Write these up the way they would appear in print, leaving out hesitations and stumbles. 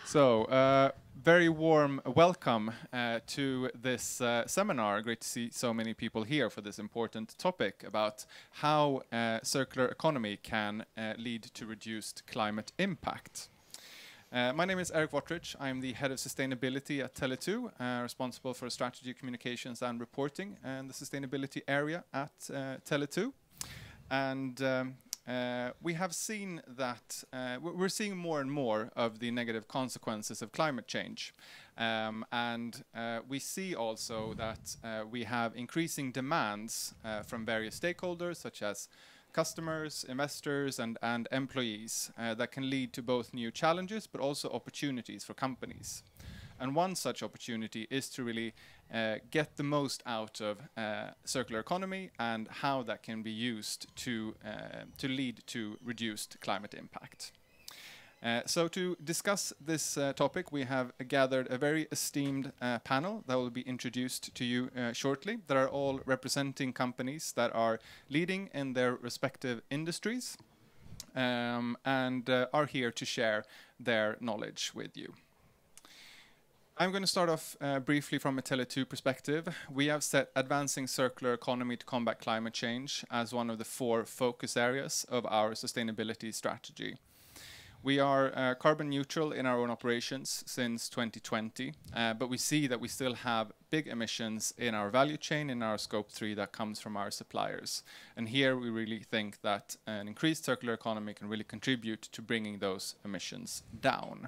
So, very warm welcome to this seminar. Great to see so many people here for this important topic about how circular economy can lead to reduced climate impact. My name is Eric Wottrich. I'm the head of sustainability at Tele2, responsible for strategy, communications and reporting in the sustainability area at Tele2. And we have seen that we're seeing more and more of the negative consequences of climate change. And we see also that we have increasing demands from various stakeholders, such as customers, investors, and employees that can lead to both new challenges, but also opportunities for companies. And one such opportunity is to really get the most out of circular economy and how that can be used to lead to reduced climate impact. So to discuss this topic, we have gathered a very esteemed panel that will be introduced to you shortly. That are all representing companies that are leading in their respective industries and are here to share their knowledge with you. I'm going to start off briefly from a Tele2 perspective. We have set advancing circular economy to combat climate change as one of the 4 focus areas of our sustainability strategy. We are carbon neutral in our own operations since 2020, but we see that we still have big emissions in our value chain, in our scope 3 that comes from our suppliers. And here we really think that an increased circular economy can really contribute to bringing those emissions down.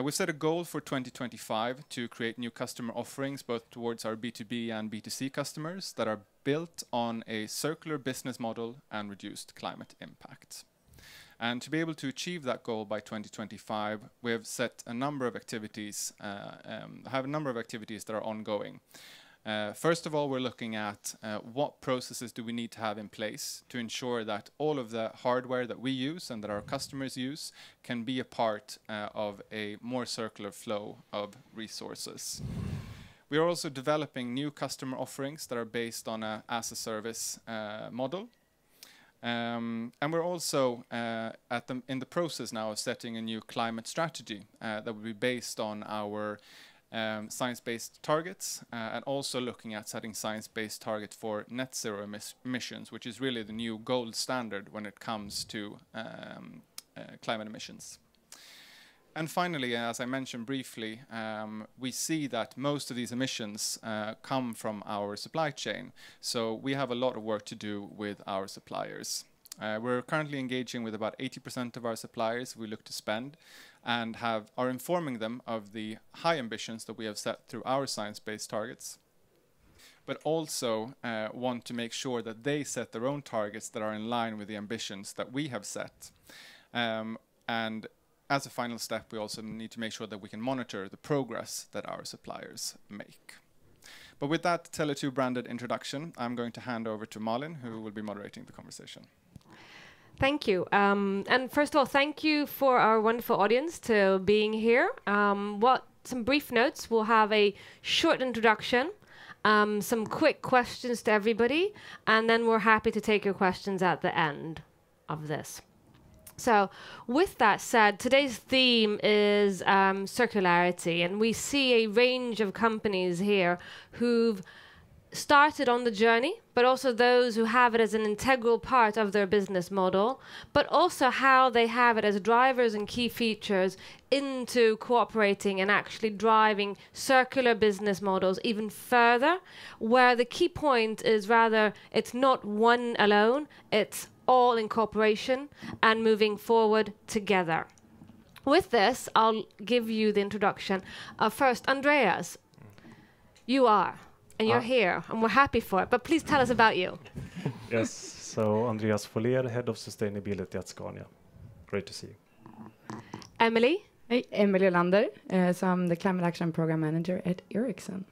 We've set a goal for 2025 to create new customer offerings both towards our B2B and B2C customers that are built on a circular business model and reduced climate impact. And to be able to achieve that goal by 2025, we have set a number of activities, that are ongoing. First of all, we're looking at what processes do we need to have in place to ensure that all of the hardware that we use and that our customers use can be a part of a more circular flow of resources. We are also developing new customer offerings that are based on a as-a-service model. And we're also in the process now of setting a new climate strategy that will be based on our science-based targets and also looking at setting science-based targets for net zero emissions, which is really the new gold standard when it comes to climate emissions. And finally, as I mentioned briefly, we see that most of these emissions come from our supply chain. So we have a lot of work to do with our suppliers. We're currently engaging with about 80% of our suppliers we look to spend and are informing them of the high ambitions that we have set through our science-based targets, but also want to make sure that they set their own targets that are in line with the ambitions that we have set. And as a final step, we also need to make sure that we can monitor the progress that our suppliers make. But with that Tele2 branded introduction, I'm going to hand over to Malin, who will be moderating the conversation. Thank you. And first of all, thank you for our wonderful audience to being here. Some brief notes. We'll have a short introduction, some quick questions to everybody, and then we're happy to take your questions at the end of this. So with that said, today's theme is circularity, and we see a range of companies here who've started on the journey, but also those who have it as an integral part of their business model, but also how they have it as drivers and key features into cooperating and actually driving circular business models even further, where the key point is rather it's not one alone, it's all in cooperation and moving forward together. With this, I'll give you the introduction. First, Andreas, you are. And you're here, and we're happy for it. But please tell us about you. Yes, so Andreas Follér, Head of Sustainability at Scania. Great to see you. Emily? Hey, Emily Lander. So I'm the Climate Action Program Manager at Ericsson.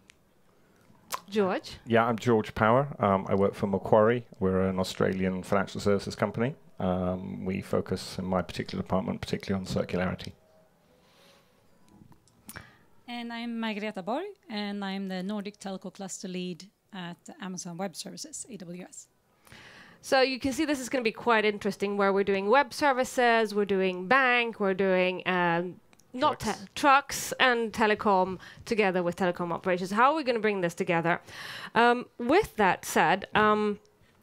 George? Yeah, I'm George Power. I work for Macquarie. We're an Australian financial services company. We focus in my particular department, particularly on circularity. And I'm Margareta Borg, and I'm the Nordic Telco Cluster Lead at Amazon Web Services, AWS. So you can see this is going to be quite interesting, where we're doing web services, we're doing bank, we're doing not trucks and telecom together with telecom operations. How are we going to bring this together? With that said,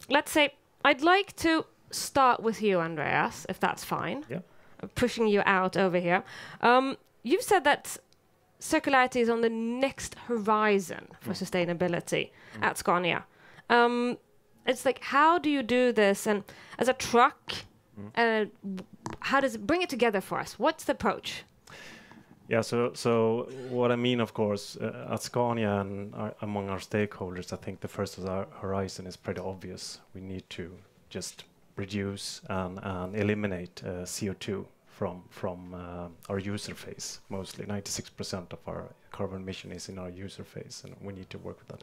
let's say I'd like to start with you, Andreas, if that's fine. Yeah. Pushing you out over here. You've said that circularity is on the next horizon for sustainability at Scania. It's like, how do you do this? And as a truck, how does it bring it together for us? What's the approach? Yeah, so what I mean, of course, at Scania and among our stakeholders, I think the first horizon is pretty obvious. We need to just reduce and eliminate CO2 from our user phase. Mostly 96% of our carbon emission is in our user phase, and we need to work with that.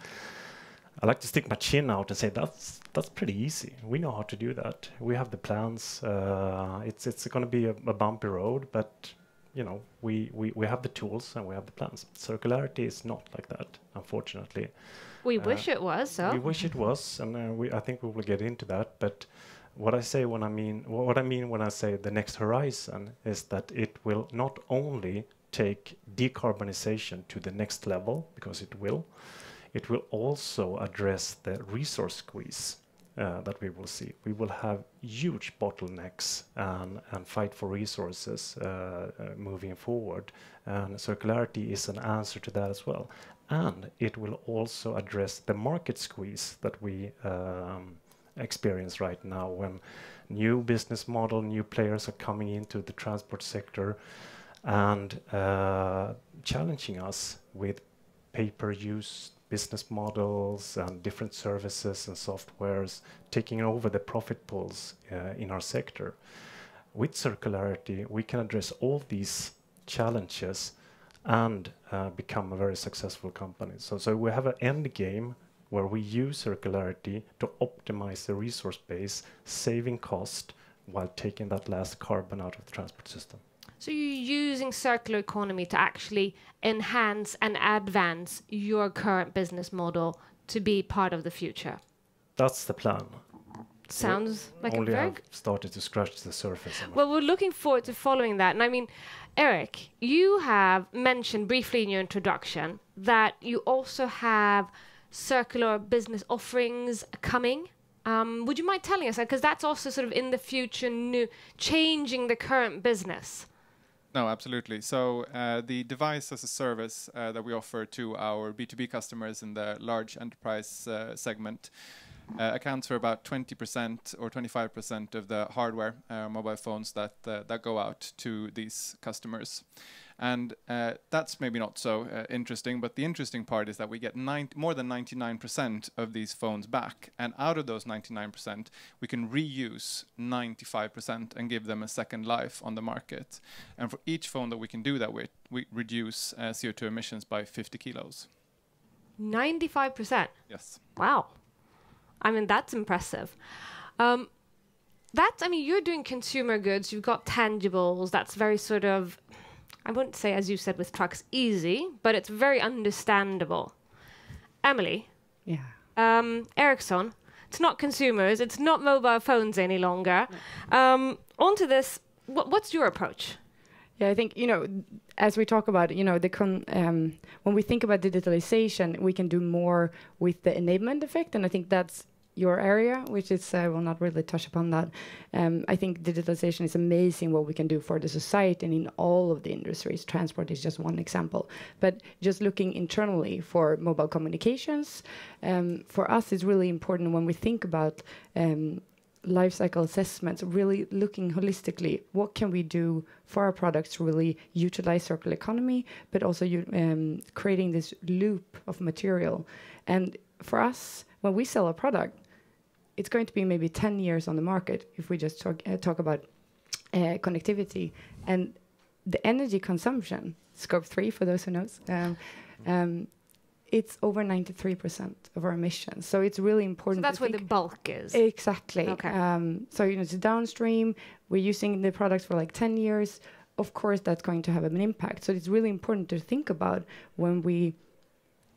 I like to stick my chin out and say that's pretty easy. We know how to do that. We have the plans. It's going to be a bumpy road, but you know, we have the tools and we have the plans. Circularity is not like that, unfortunately. We wish it was. So we wish it was, and I think we will get into that. But what I mean when I say the next horizon is that it will not only take decarbonization to the next level, because it will also address the resource squeeze that we will see. We will have huge bottlenecks and fight for resources moving forward. And circularity is an answer to that as well. And it will also address the market squeeze that we experience right now when new business model, new players are coming into the transport sector and challenging us with pay-per-use business models and different services and softwares taking over the profit pools in our sector. With circularity, we can address all these challenges and become a very successful company. So we have an end game where we use circularity to optimize the resource base, saving cost while taking that last carbon out of the transport system. So you're using circular economy to actually enhance and advance your current business model to be part of the future. That's the plan. Sounds like only a very have started to scratch the surface. Well, we're looking forward to following that. And I mean, Eric, you have mentioned briefly in your introduction that you also have circular business offerings coming. Would you mind telling us that? Because that's also sort of in the future, changing the current business. No, absolutely. So the device as a service that we offer to our B2B customers in the large enterprise segment accounts for about 20% or 25% of the hardware mobile phones that go out to these customers. And that's maybe not so interesting, but the interesting part is that we get more than 99% of these phones back. And out of those 99%, we can reuse 95% and give them a second life on the market. And for each phone that we can do that with, we reduce CO2 emissions by 50 kilos. 95%? Yes. Wow. I mean, that's impressive. You're doing consumer goods, you've got tangibles, that's very sort of, I wouldn't say, as you said with trucks, easy, but it's very understandable. Emily? Yeah. Ericsson, it's not consumers, it's not mobile phones any longer. Onto this, what's your approach? Yeah, I think, as we talk about, when we think about digitalization, we can do more with the enablement effect. And I think that's your area, which is, I will not really touch upon that. I think digitalization is amazing what we can do for the society and in all of the industries. Transport is just one example. But just looking internally for mobile communications, for us it's really important when we think about life cycle assessments, really looking holistically, what can we do for our products to really utilize circular economy, but also creating this loop of material. And for us, when we sell a product, it's going to be maybe 10 years on the market if we just talk about connectivity. And the energy consumption, scope 3 for those who knows, it's over 93% of our emissions. So it's really important. So that's where the bulk is. Exactly. Okay. So, it's downstream. We're using the products for like 10 years. Of course, that's going to have an impact. So it's really important to think about when we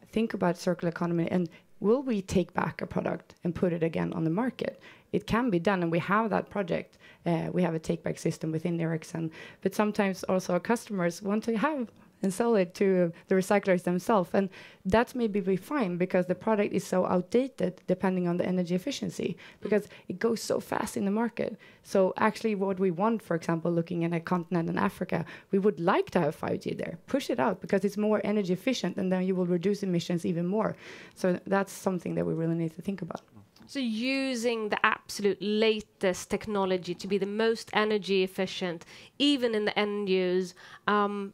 think about circular economy and will we take back a product and put it again on the market? it can be done, and we have that project. We have a take-back system within Ericsson, but sometimes also our customers want to have and sell it to the recyclers themselves, and that's maybe be fine because the product is so outdated depending on the energy efficiency, because it goes so fast in the market. So actually what we want, for example, looking at a continent in Africa, we would like to have 5G there. Push it out because it's more energy efficient, and then you will reduce emissions even more. So that's something that we really need to think about. So using the absolute latest technology to be the most energy efficient, even in the end use. And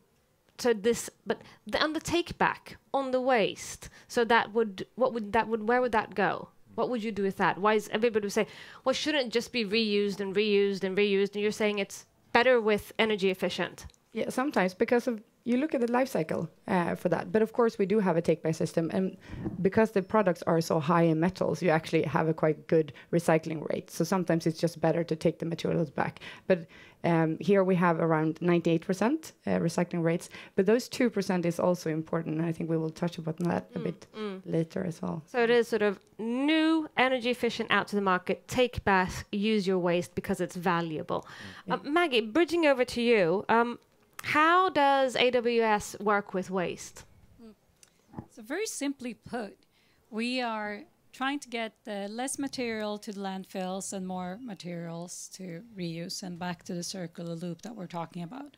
the take back on the waste. So where would that go? What would you do with that? Why is everybody would say, well, shouldn't it just be reused and reused and reused? And you're saying it's better with energy efficient. Yeah, sometimes because of you look at the life cycle for that. But of course, we do have a take-back system, and because the products are so high in metals, you actually have a quite good recycling rate. So sometimes it's just better to take the materials back. But here we have around 98% recycling rates. But those 2% is also important, and I think we will touch upon that a bit later as well. So it is sort of new, energy efficient out to the market, take back, use your waste because it's valuable. Maggie, bridging over to you. How does AWS work with waste? So very simply put, we are trying to get less material to the landfills and more materials to reuse and back to the circular loop that we're talking about.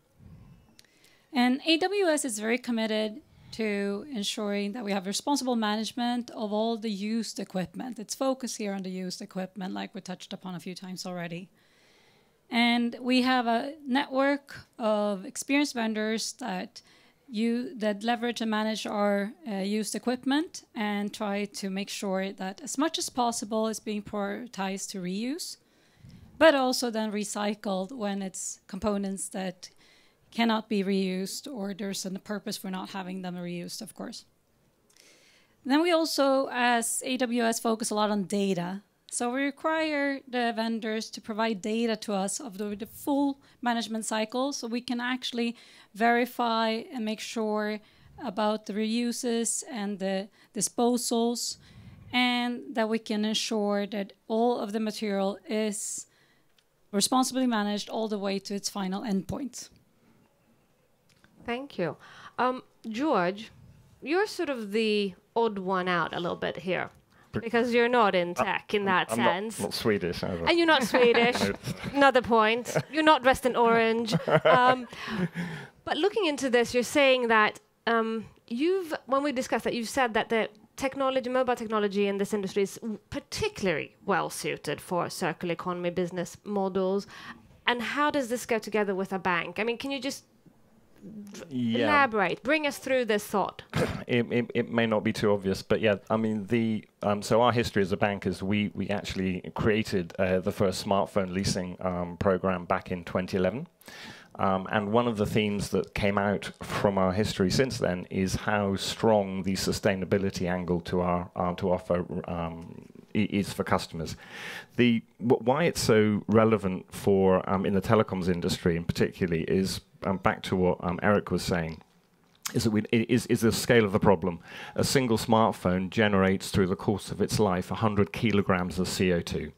And AWS is very committed to ensuring that we have responsible management of all the used equipment. It's focused here on the used equipment, like we touched upon a few times already. And we have a network of experienced vendors that leverage and manage our used equipment and try to make sure that as much as possible is being prioritized to reuse, but also then recycled when it's components that cannot be reused or there's a purpose for not having them reused, of course. Then we also, as AWS, focus a lot on data. So we require the vendors to provide data to us of the full management cycle so we can actually verify and make sure about the reuses and the disposals, and that we can ensure that all of the material is responsibly managed all the way to its final endpoint. Thank you. George, you're sort of the odd one out a little bit here. Because you're not in tech in that sense. I'm not Swedish either. And you're not Swedish. Another point. You're not dressed in orange. But looking into this, you're saying that when we discussed that, you've said that the mobile technology in this industry is particularly well suited for circular economy business models. And how does this go together with a bank? I mean, can you just elaborate, bring us through this thought? It may not be too obvious, but yeah, I mean, so our history as a bank is we actually created the first smartphone leasing program back in 2011. And one of the themes that came out from our history since then is how strong the sustainability angle to offer is for customers. Why it's so relevant for in the telecoms industry in particularly is back to what Eric was saying. Is the scale of the problem. A single smartphone generates through the course of its life 100 kilograms of CO2.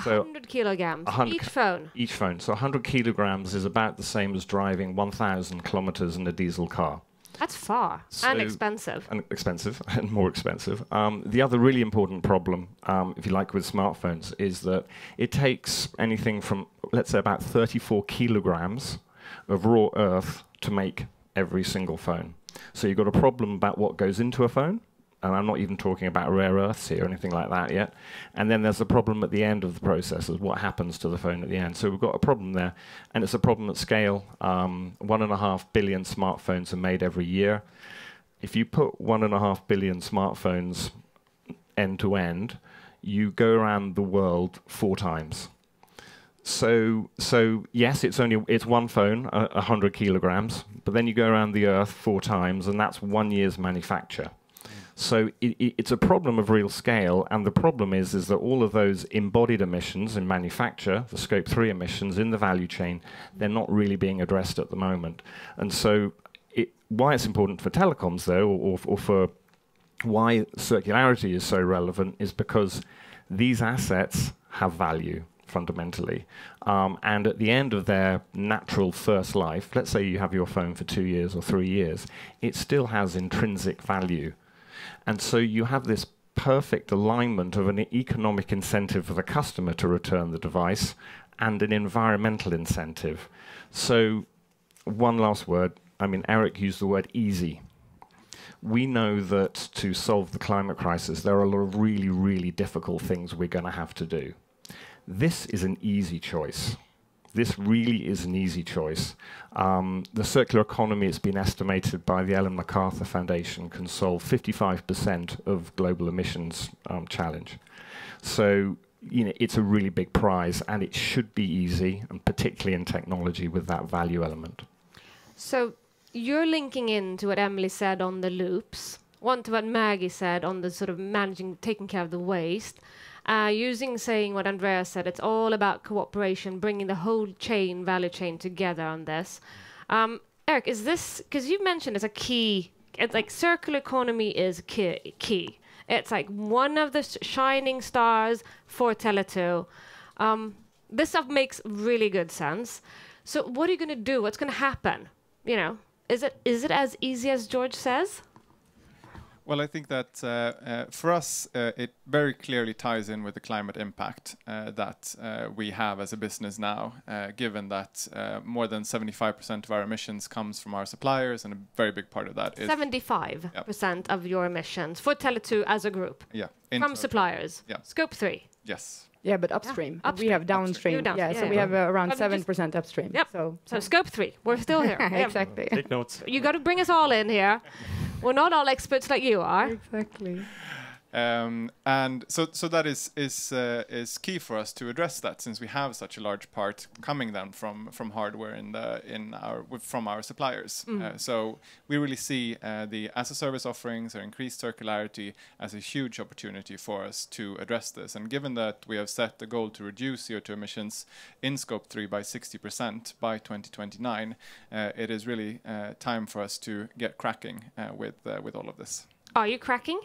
So 100 kilograms, each phone? Each phone. So 100 kilograms is about the same as driving 1,000 kilometers in a diesel car. That's far. And expensive. And expensive, and more expensive. The other really important problem, if you like, with smartphones is that it takes anything from, let's say, about 34 kilograms of raw earth to make every single phone. So you've got a problem about what goes into a phone, and I'm not even talking about rare earths here or anything like that yet. And then there's a problem at the end of the process, is what happens to the phone at the end. So we've got a problem there, and it's a problem at scale. 1.5 billion smartphones are made every year. If you put 1.5 billion smartphones end to end, you go around the world 4 times. So yes, it's one phone, 100 kilograms, but then you go around the earth 4 times, and that's 1 year's manufacture. So it's a problem of real scale, and the problem is that all of those embodied emissions in manufacture, the Scope 3 emissions in the value chain, they're not really being addressed at the moment. And so why it's important for telecoms, though, or for why circularity is so relevant, is because these assets have value fundamentally. And at the end of their natural first life, let's say you have your phone for 2 years or 3 years, it still has intrinsic value. And so you have this perfect alignment of an economic incentive for the customer to return the device and an environmental incentive. So one last word. I mean, Eric used the word easy. We know that to solve the climate crisis, there are a lot of really, really difficult things we're going to have to do. This is an easy choice. This really is an easy choice. The circular economy, it's been estimated by the Ellen MacArthur Foundation, can solve 55% of global emissions challenge. So, you know, it's a really big prize, and it should be easy, and particularly in technology with that value element. So you're linking into what Emily said on the loops, one to what Maggie said on the sort of taking care of the waste. Saying what Andrea said, it's all about cooperation, bringing the whole value chain together on this. Eric, is this, because you mentioned it's a key, it's like circular economy is key. It's like one of the shining stars for Tele2. This stuff makes really good sense. So what are you going to do? What's going to happen? You know, is it as easy as George says? Well, I think that for us, it very clearly ties in with the climate impact that we have as a business now, given that more than 75% of our emissions comes from our suppliers, and a very big part of that is 75% of your emissions for Tele2 as a group. Yeah, from suppliers. Yeah. Scope 3. Yes. Yeah, but upstream. We have downstream. We have around 7% upstream. Yep. So Scope 3. We're still here. Exactly. Take notes. You got to bring us all in here. We're not all experts like you are. Exactly. And so that is key for us to address that, since we have such a large part coming then from hardware from our suppliers. So we really see the as a service offerings or increased circularity as a huge opportunity for us to address this. And given that we have set the goal to reduce CO2 emissions in Scope 3 by 60% by 2029, it is really time for us to get cracking with all of this. Are you cracking?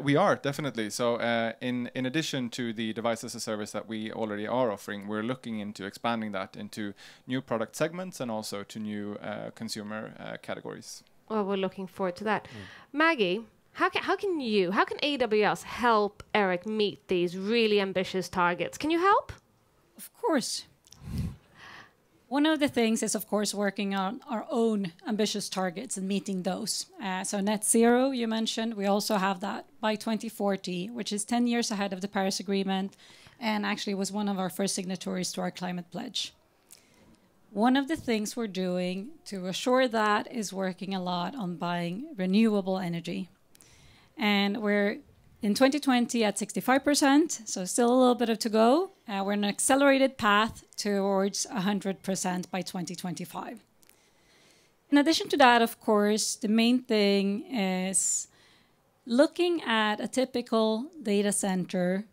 We are, definitely. So in addition to the device as a service that we already are offering, we're looking into expanding that into new product segments and also to new consumer categories. Well, we're looking forward to that. Maggie, how can AWS help Eric meet these really ambitious targets? Can you help? Of course. One of the things is, of course, working on our own ambitious targets and meeting those. So net zero, you mentioned, we also have that by 2040, which is 10 years ahead of the Paris Agreement, and actually was one of our first signatories to our climate pledge. One of the things we're doing to assure that is working a lot on buying renewable energy. And we're in 2020 at 65%, so still a little bit to go. We're on an accelerated path towards 100% by 2025. In addition to that, of course, the main thing is looking at a typical data center.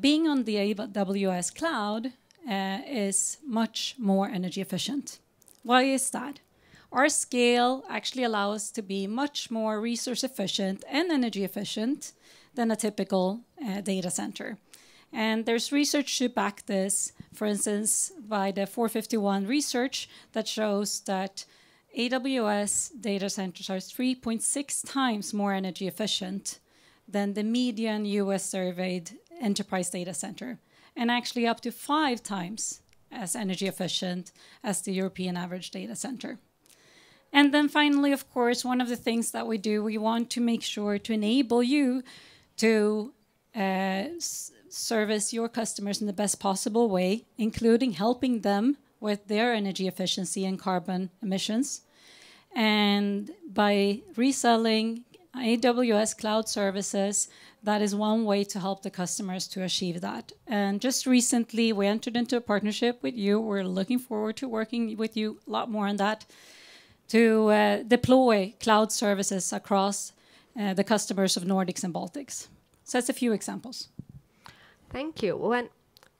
Being on the AWS cloud is much more energy efficient. Why is that? Our scale actually allows us to be much more resource efficient and energy efficient than a typical data center. And there's research to back this, for instance, by the 451 research that shows that AWS data centers are 3.6 times more energy efficient than the median US surveyed enterprise data center, and actually up to 5 times as energy efficient as the European average data center. And then finally, of course, one of the things that we do, we want to make sure to enable you to service your customers in the best possible way, including helping them with their energy efficiency and carbon emissions. And by reselling AWS cloud services, that is one way to help the customers to achieve that. And just recently, we entered into a partnership with you. We're looking forward to working with you a lot more on that, to deploy cloud services across the customers of Nordics and Baltics. So that's a few examples. Thank you. When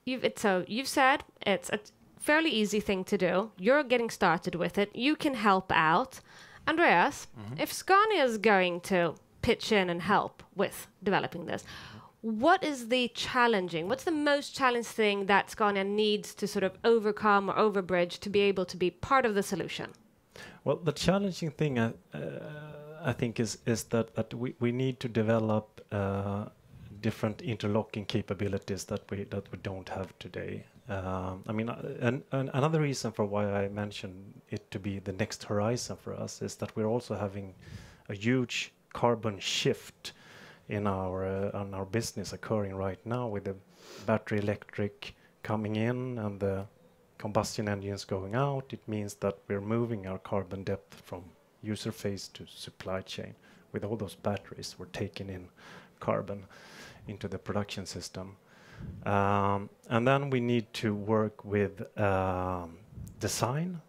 you've said it's a fairly easy thing to do. You're getting started with it. You can help out. Andreas, if Scania is going to pitch in and help with developing this, what is the challenging? What's the most challenging thing that Scania needs to sort of overcome or overbridge to be able to be part of the solution? Well, the challenging thing, I think, is that we need to develop different interlocking capabilities that we don't have today. I mean, and another reason for why I mentioned it to be the next horizon for us is that we're also having a huge carbon shift in our business occurring right now, with the battery electric coming in and the combustion engines going out. It means that we're moving our carbon depth from user phase to supply chain. With all those batteries, we're taking in carbon into the production system. And then we need to work with design.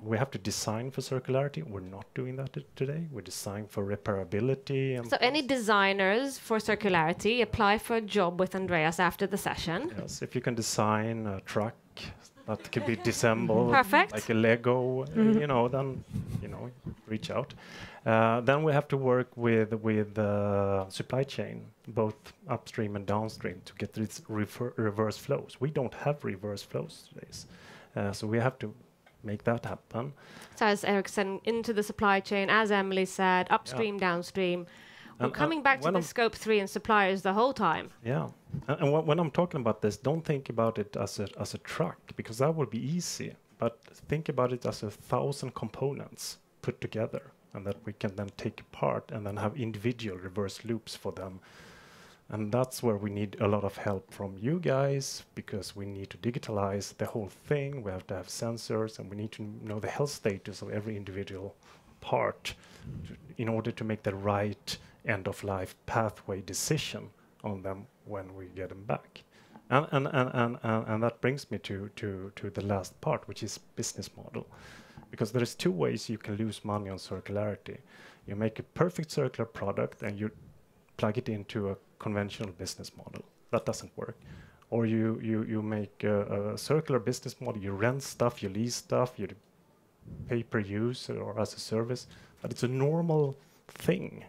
We have to design for circularity. We're not doing that today. We design for repairability. And so any designers for circularity, apply for a job with Andreas after the session. Yes, if you can design a truck that can be disassembled Perfect. like a Lego, then reach out. Then we have to work with supply chain, both upstream and downstream, to get these reverse flows. We don't have reverse flows today, so we have to make that happen. So as Eric said, into the supply chain, as Emily said, upstream, downstream. We're coming back to the scope 3 and suppliers the whole time. Yeah, and when I'm talking about this, don't think about it as a truck, because that would be easy. But think about it as 1,000 components put together, and that we can then take apart and then have individual reverse loops for them. And that's where we need a lot of help from you guys, because we need to digitalize the whole thing. We have to have sensors, and we need to know the health status of every individual part in order to make the right end-of-life pathway decision on them when we get them back. And that brings me to the last part, which is business model. Because there is two ways you can lose money on circularity. You make a perfect circular product and you plug it into a conventional business model. That doesn't work. Or you make a circular business model. You rent stuff, you lease stuff, you pay per use or as a service. But it's a normal thing,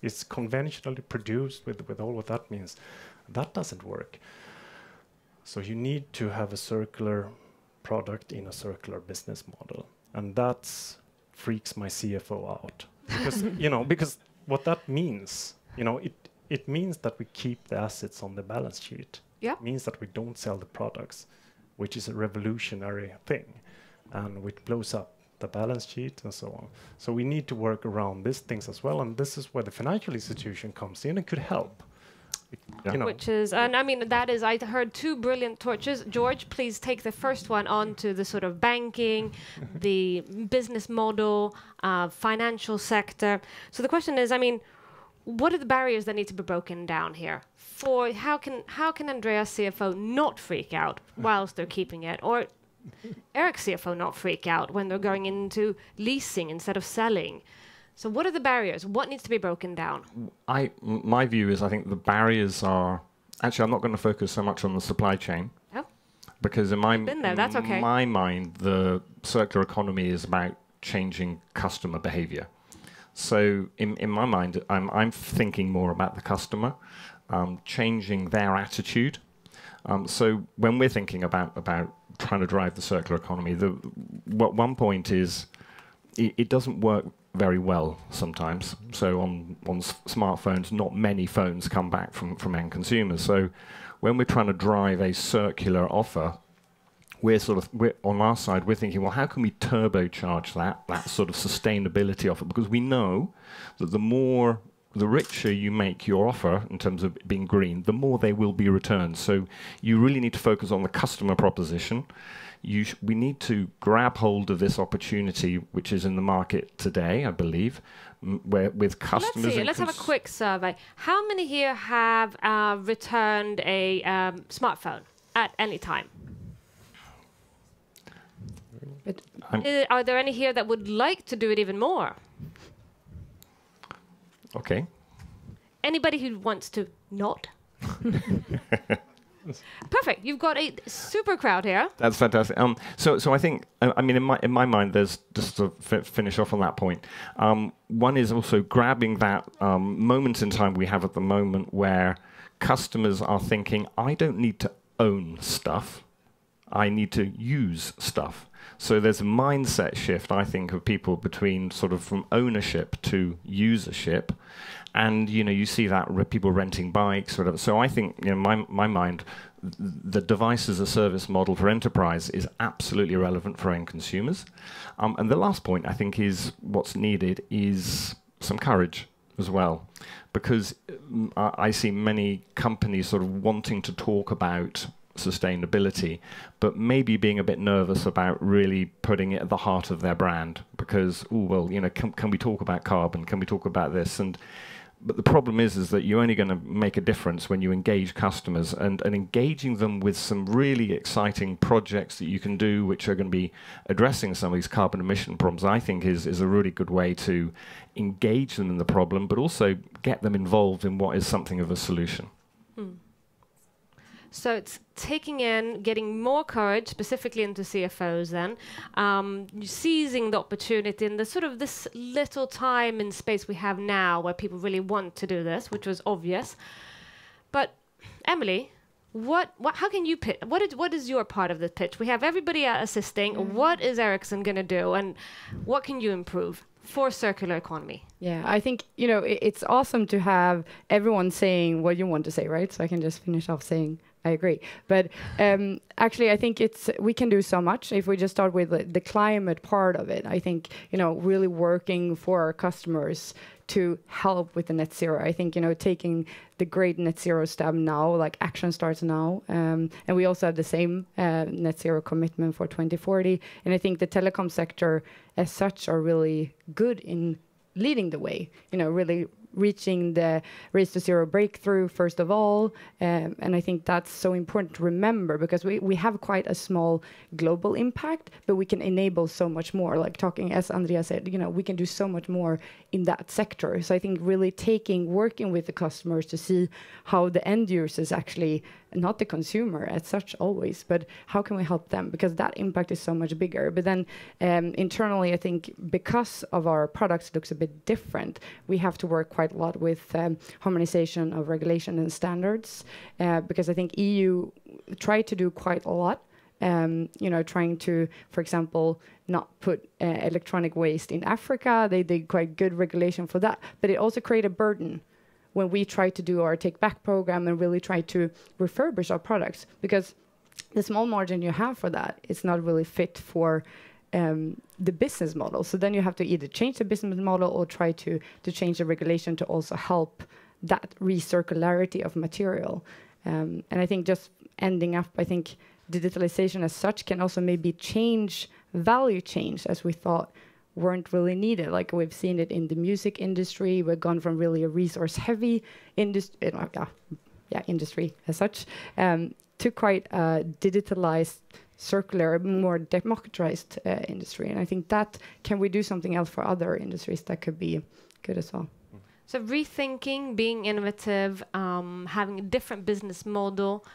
It's conventionally produced with all what that means. That doesn't work. So you need to have a circular product in a circular business model. And that freaks my CFO out. Because, because what that means, it means that we keep the assets on the balance sheet. Yeah. It means that we don't sell the products, which is a revolutionary thing, and which blows up the balance sheet and so on. So we need to work around these things as well, and this is where the financial institution comes in and could help. Which is, and I mean, that is, I heard two brilliant torches. George, please take the first one on to the sort of banking, the business model, financial sector. So the question is, I mean, what are the barriers that need to be broken down here? For how can Andreas CFO not freak out whilst they're keeping it, or Eric CFO not freak out when they're going into leasing instead of selling? So what are the barriers? What needs to be broken down? My view is, I think the barriers are... Actually, I'm not going to focus so much on the supply chain. Oh. Because in my mind, the circular economy is about changing customer behavior. So in my mind, I'm thinking more about the customer, changing their attitude. So when we're thinking about trying to drive the circular economy, one point is it doesn't work very well sometimes. So on smartphones, not many phones come back from end consumers. So when we're trying to drive a circular offer, we're on our side, we're thinking, well, how can we turbocharge that sort of sustainability offer? Because we know that the richer you make your offer in terms of being green, the more they will be returned. So you really need to focus on the customer proposition. We need to grab hold of this opportunity, which is in the market today, I believe, where with customers. Let's have a quick survey. How many here have returned a smartphone at any time? Are there any here that would like to do it even more? Okay. Anybody who wants to not? Perfect. You've got a super crowd here. That's fantastic. So I think, I mean, in my mind, there's just to finish off on that point. One is also grabbing that moment in time we have at the moment where customers are thinking, I don't need to own stuff, I need to use stuff. So there's a mindset shift, I think, of people between sort of from ownership to usership. And, you know, you see that people renting bikes, whatever. So I think, you know, my mind, the device as a service model for enterprise is absolutely relevant for end consumers. And the last point, I think, is what's needed is some courage as well. Because I see many companies sort of wanting to talk about sustainability, but maybe being a bit nervous about really putting it at the heart of their brand. Because, oh, well, you know, can we talk about carbon? Can we talk about this? But the problem is that you're only going to make a difference when you engage customers, and engaging them with some really exciting projects that you can do, which are going to be addressing some of these carbon emission problems, I think is a really good way to engage them in the problem, but also get them involved in what is something of a solution. So it's taking in, getting more courage, specifically into CFOs then, seizing the opportunity in the sort of this little time and space we have now where people really want to do this, which was obvious. But Emily, how can you pitch? What is your part of the pitch? We have everybody assisting. What is Ericsson going to do, and what can you improve for circular economy? Yeah, I think, you know, it's awesome to have everyone saying what you want to say, right? So I can just finish off saying I agree. But actually, I think we can do so much if we just start with the climate part of it. I think, you know, really working for our customers to help with the net zero. I think, you know, taking the great net zero step now, like action starts now. And we also have the same net zero commitment for 2040. And I think the telecom sector as such are really good in leading the way, you know, really reaching the race to zero breakthrough first of all. And I think that's so important to remember, because we have quite a small global impact, but we can enable so much more. Like talking, as Andrea said, you know, we can do so much more in that sector. So I think really working with the customers to see how the end users actually, not the consumer as such always, but how can we help them? Because that impact is so much bigger. But then internally, I think because of our products looks a bit different, we have to work quite a lot with harmonization of regulation and standards, because I think EU tried to do quite a lot. You know, trying to, for example, not put electronic waste in Africa. They did quite good regulation for that, but it also created a burden when we try to do our take back program and really try to refurbish our products, because the small margin you have for that is not really fit for the business model. So then you have to either change the business model or try to change the regulation to also help that recircularity of material. And I think just ending up, I think digitalization as such can also maybe change value chains as we thought weren't really needed. Like we've seen it in the music industry. We've gone from really a resource-heavy industry as such, to quite a digitalized, circular, more democratized industry. And I think that, can we do something else for other industries that could be good as well? So rethinking, being innovative, having a different business model,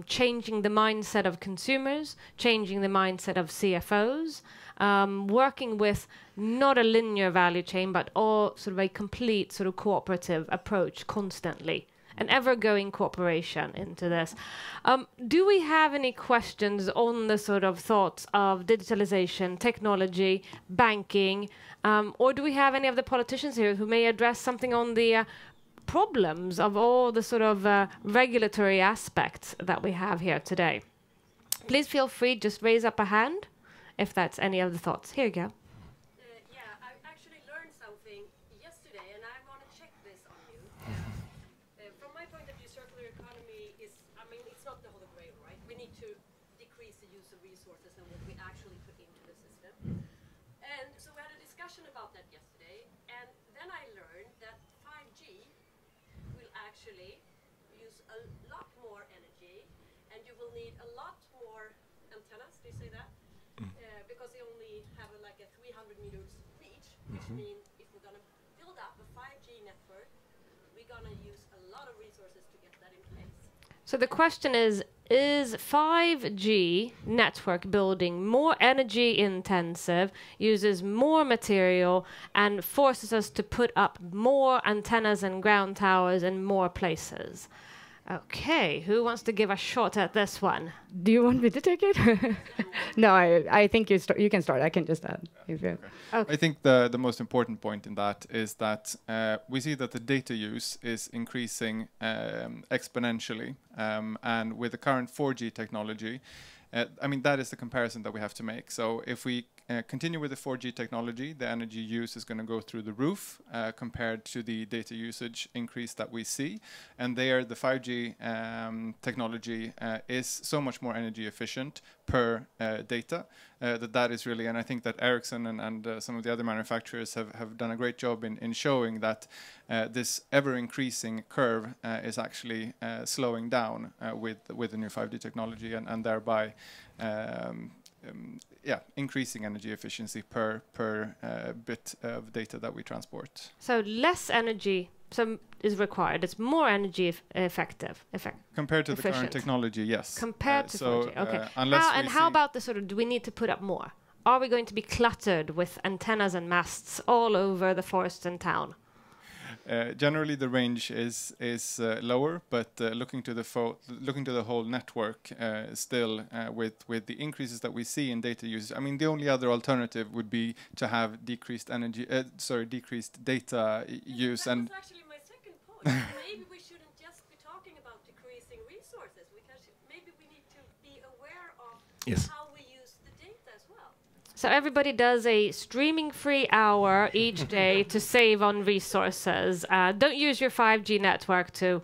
changing the mindset of consumers, changing the mindset of CFOs, working with not a linear value chain, but all sort of a complete sort of cooperative approach constantly. An ever-going cooperation into this. Do we have any questions on the sort of thoughts of digitalization, technology, banking, or do we have any of the politicians here who may address something on the problems of all the sort of regulatory aspects that we have here today? Please feel free, just raise up a hand if that's any of the thoughts. Here you go. Yeah, I actually learned something yesterday, and I want to check this on you. From my point of view, circular economy is, I mean, it's not the holy grail, right? We need to decrease the use of resources and what we actually put into the system. And so we had a discussion about that yesterday, and then I learned that 5G will actually use a lot more energy, and you will need a lot more antennas, do you say that? Because they only have like a 300 meters reach, which means if we're going to build up a 5G network, we're going to use a lot of resources to get that in place. So the question is 5G network building more energy intensive, uses more material, and forces us to put up more antennas and ground towers in more places? Okay, who wants to give a shot at this one? Do you want me to take it? No, I think you can start. I can just add. If you Okay. I think the most important point in that is that we see that the data use is increasing exponentially, and with the current 4G technology, I mean, that is the comparison that we have to make. So if we continue with the 4G technology, the energy use is going to go through the roof compared to the data usage increase that we see. And there, the 5G technology is so much more energy efficient per data that is really, and I think that Ericsson and some of the other manufacturers have done a great job in showing that this ever-increasing curve is actually slowing down with the new 5G technology, and thereby increasing energy efficiency per bit of data that we transport. So less energy is required. It's more energy effective. Compared to the current efficient. technology, yes. Compared to 4G, okay. Unless how about the sort of, do we need to put up more? Are we going to be cluttered with antennas and masts all over the forest and town? Generally, the range is lower, but looking to the whole network, still with the increases that we see in data usage. I mean, the only other alternative would be to have decreased data use. And That was actually my second point. Maybe we shouldn't just be talking about decreasing resources. Maybe we need to be aware of Yes. how we use the data as well. So everybody does a streaming free hour each day to save on resources. Don't use your 5G network to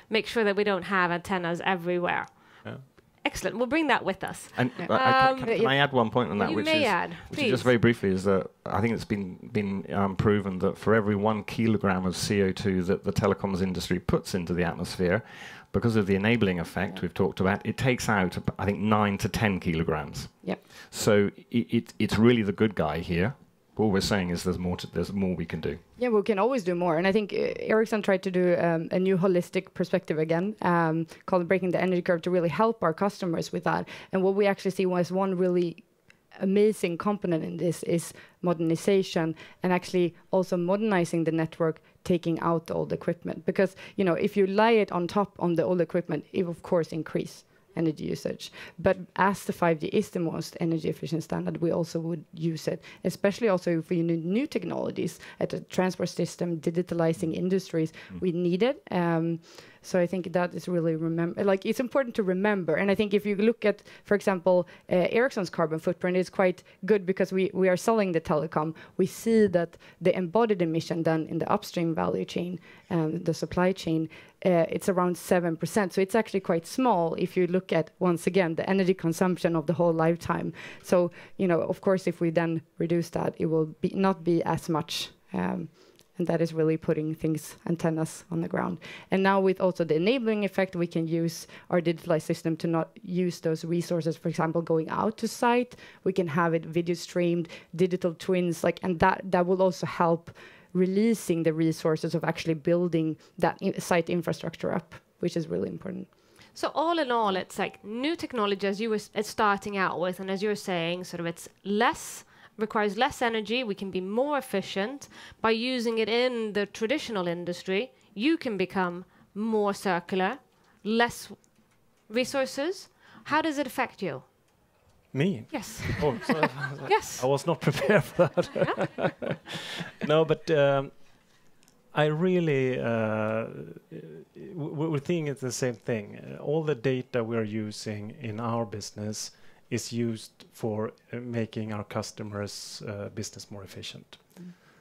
make sure that we don't have antennas everywhere. Yeah. Excellent. We'll bring that with us. And can I add one point on that, You which may is add, which is please. just very briefly, is that I think it's been proven that for every 1 kilogram of CO2 that the telecoms industry puts into the atmosphere, because of the enabling effect we've talked about, it takes out, I think, 9 to 10 kilograms. Yep. So it's really the good guy here. All we're saying is there's more we can do. Yeah, we can always do more. And I think Ericsson tried to do a new holistic perspective again, called Breaking the Energy Curve, to really help our customers with that. And what we actually see was one really amazing component in this is modernization, and actually also modernizing the network, taking out the old equipment. Because, you know, if you lay it on top on the old equipment, it of course increase energy usage. But as the 5G is the most energy efficient standard, we also would use it, especially also if we need new technologies at the transport system, digitalizing industries, we need it. So I think that is really it's important to remember. And I think if you look at, for example, Ericsson's carbon footprint is quite good, because we are selling the telecom. We see that the embodied emission then in the upstream value chain, the supply chain, it's around 7%. So it's actually quite small if you look at, once again, the energy consumption of the whole lifetime. So, you know, of course, if we then reduce that, it will not be as much. And that is really putting antennas on the ground. And now with also the enabling effect, we can use our digitalized system to not use those resources, for example, going out to site. We can have it video streamed, digital twins, and that will also help releasing the resources of actually building that site infrastructure up, which is really important. So all in all, it's like new technology, as you were starting out with, and as you're saying, sort of it's requires less energy. We can be more efficient by using it in the traditional industry. You can become more circular, less resources. How does it affect you? Me? Yes. Oh, sorry. Yes. I was not prepared for that. No, but I really, we're thinking it's the same thing. All the data we're using in our business is used for making our customers' business more efficient.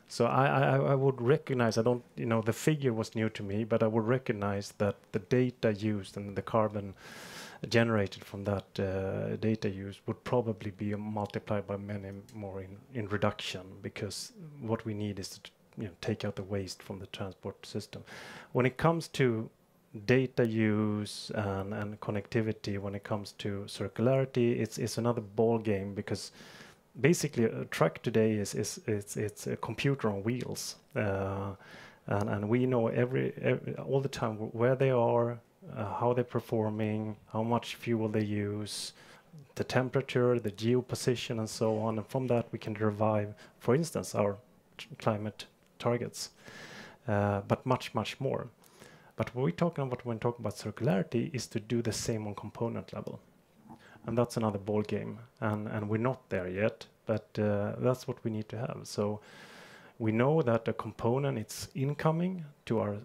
So I would recognize, the figure was new to me, but I would recognize that the data used and the carbon generated from that data use would probably be multiplied by many more in reduction, because what we need is to take out the waste from the transport system. When it comes to data use and connectivity, when it comes to circularity, it's another ball game, because basically a truck today it's a computer on wheels, and we know all the time where they are, how they're performing, how much fuel they use, the temperature, the geoposition, and so on. And from that we can derive, for instance, our climate targets, but much more. But what we're talking about when talking about circularity is to do the same on component level. And that's another ball game. And we're not there yet, but that's what we need to have. So we know that a component it's incoming to our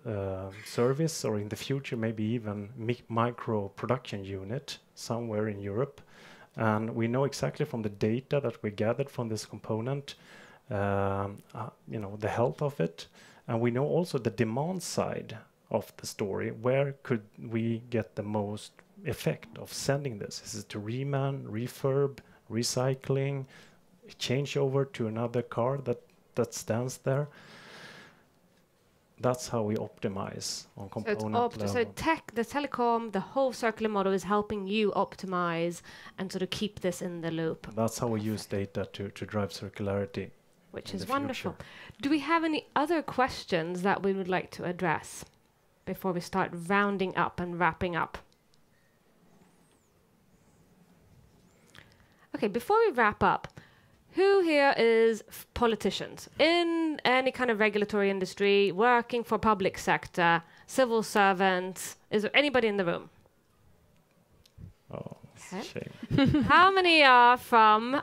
service, or in the future maybe even micro production unit somewhere in Europe. And we know exactly from the data that we gathered from this component, the health of it. And we know also the demand side of the story. Where could we get the most effect of sending this? Is it to reman, refurb, recycling, change over to another car that stands there? That's how we optimize on component level. So the telecom, the whole circular model is helping you optimize and sort of keep this in the loop. That's how we use data to drive circularity. Which is wonderful. Do we have any other questions that we would like to address before we start rounding up and wrapping up? Okay, before we wrap up, who here is politicians in any kind of regulatory industry, working for public sector, civil servants? Is there anybody in the room? Oh, Okay. shame. How many are from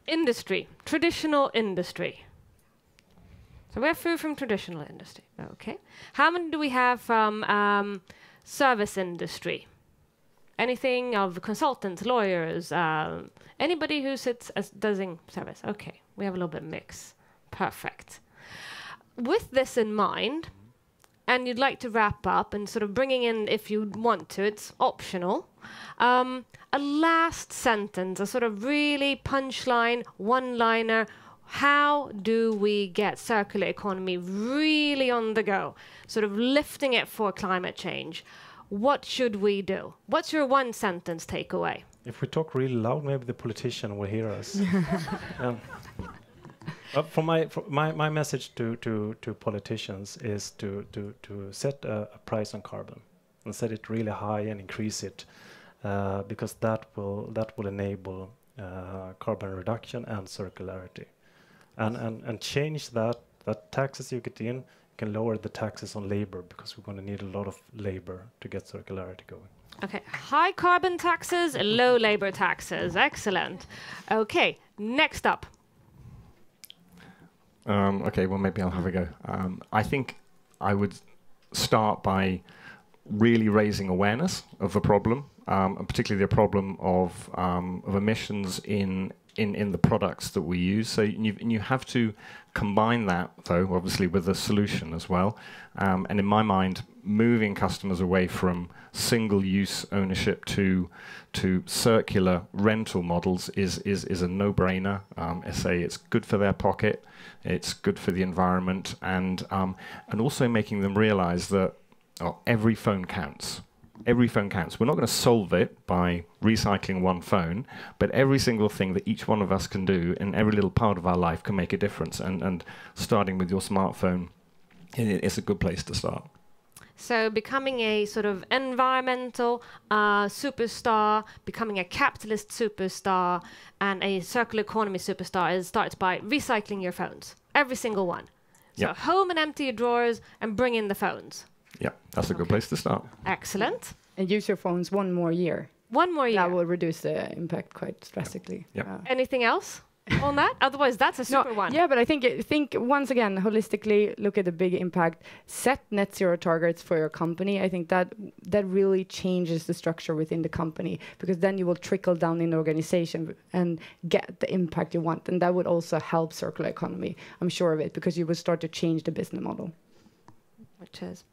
industry, traditional industry? So we're through from traditional industry. Okay. How many do we have from service industry? Anything of consultants, lawyers, anybody who sits as doing service? Okay, we have a little bit of mix. Perfect. With this in mind, and you'd like to wrap up and sort of bringing in, if you want to, it's optional, a last sentence, a sort of really punchline, one-liner. How do we get circular economy really on the go, sort of lifting it for climate change? What should we do? What's your one sentence takeaway? If we talk really loud, maybe the politician will hear us. For my message to politicians is to set a price on carbon and set it really high and increase it, because that will enable carbon reduction and circularity, and change that taxes you get in. Can lower the taxes on labor, because we're going to need a lot of labor to get circularity going. Okay, high carbon taxes, low labor taxes. Excellent. Okay, next up. Okay, well, maybe I'll have a go. I think I would start by really raising awareness of the problem, and particularly the problem of emissions in the products that we use. So you have to combine that, though, obviously, with a solution as well. And in my mind, moving customers away from single-use ownership to circular rental models is a no-brainer. It's good for their pocket, it's good for the environment, and also making them realize that every phone counts. Every phone counts. We're not going to solve it by recycling one phone, but every single thing that each one of us can do in every little part of our life can make a difference. And starting with your smartphone is a good place to start. So becoming a sort of environmental superstar, becoming a capitalist superstar, and a circular economy superstar starts by recycling your phones. Every single one. So Yep. home and empty your drawers and bring in the phones. Yeah, that's a good place to start. Excellent. And use your phones one more year. One more year. That will reduce the impact quite drastically. Yep. Anything else on that? Otherwise, that's a super one. Yeah, but I think once again, holistically, look at the big impact. Set net zero targets for your company. I think that really changes the structure within the company, because then you will trickle down in the organization and get the impact you want. And that would also help circular economy. I'm sure of it, because you will start to change the business model. Which is?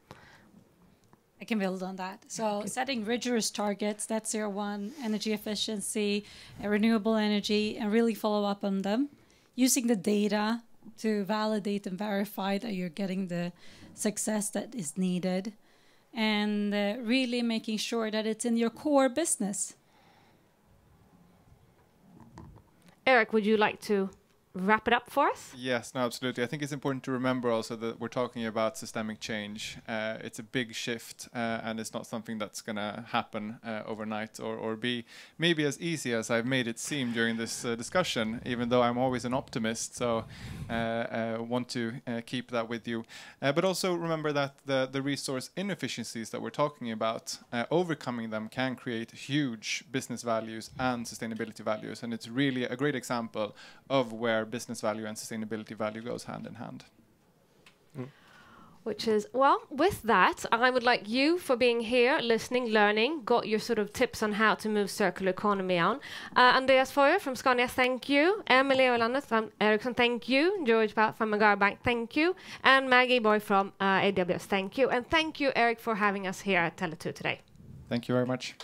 I can build on that. So setting rigorous targets, net zero one, energy efficiency, renewable energy, and really follow up on them. Using the data to validate and verify that you're getting the success that is needed. And really making sure that it's in your core business. Eric, would you like to wrap it up for us? Yes, no, absolutely. I think it's important to remember also that we're talking about systemic change. It's a big shift, and it's not something that's going to happen overnight or be maybe as easy as I've made it seem during this discussion, even though I'm always an optimist, so want to keep that with you. But also remember that the resource inefficiencies that we're talking about, overcoming them can create huge business values and sustainability values, and it's really a great example of where business value and sustainability value goes hand in hand. Which is, well, with that, I would like you for being here, listening, learning, got your sort of tips on how to move circular economy on. Andreas Foyer from Scania, thank you. Emily Olander from Ericsson, thank you. George Bell from Magara Bank, thank you. And Maggie Boy from AWS, thank you. And thank you, Eric, for having us here at Tele2 today. Thank you very much.